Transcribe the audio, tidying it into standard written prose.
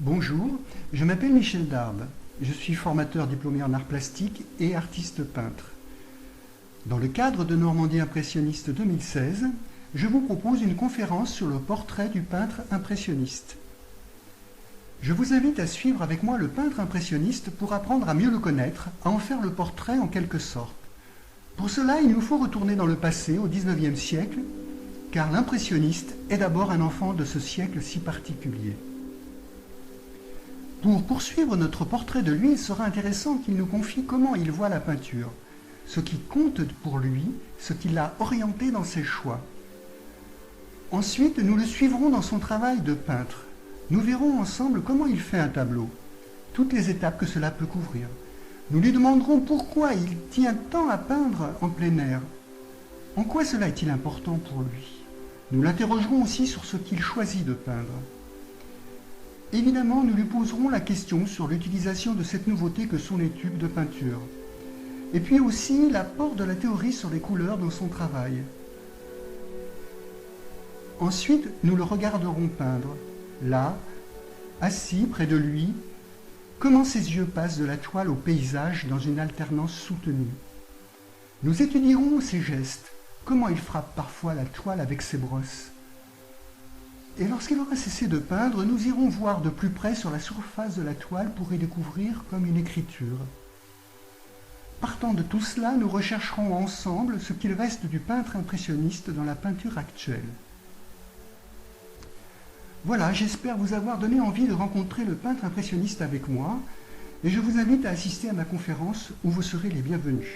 Bonjour, je m'appelle Michel Darbe. Je suis formateur diplômé en arts plastiques et artiste peintre. Dans le cadre de Normandie impressionniste 2016, je vous propose une conférence sur le portrait du peintre impressionniste. Je vous invite à suivre avec moi le peintre impressionniste pour apprendre à mieux le connaître, à en faire le portrait en quelque sorte. Pour cela, il nous faut retourner dans le passé, au XIXe siècle, car l'impressionniste est d'abord un enfant de ce siècle si particulier. Pour poursuivre notre portrait de lui, il sera intéressant qu'il nous confie comment il voit la peinture, ce qui compte pour lui, ce qui l'a orienté dans ses choix. Ensuite, nous le suivrons dans son travail de peintre. Nous verrons ensemble comment il fait un tableau, toutes les étapes que cela peut couvrir. Nous lui demanderons pourquoi il tient tant à peindre en plein air. En quoi cela est-il important pour lui? Nous l'interrogerons aussi sur ce qu'il choisit de peindre. Évidemment, nous lui poserons la question sur l'utilisation de cette nouveauté que sont les tubes de peinture. Et puis aussi l'apport de la théorie sur les couleurs dans son travail. Ensuite, nous le regarderons peindre, là, assis près de lui, comment ses yeux passent de la toile au paysage dans une alternance soutenue. Nous étudierons ses gestes, comment il frappe parfois la toile avec ses brosses. Et lorsqu'il aura cessé de peindre, nous irons voir de plus près sur la surface de la toile pour y découvrir comme une écriture. Partant de tout cela, nous rechercherons ensemble ce qu'il reste du peintre impressionniste dans la peinture actuelle. Voilà, j'espère vous avoir donné envie de rencontrer le peintre impressionniste avec moi, et je vous invite à assister à ma conférence où vous serez les bienvenus.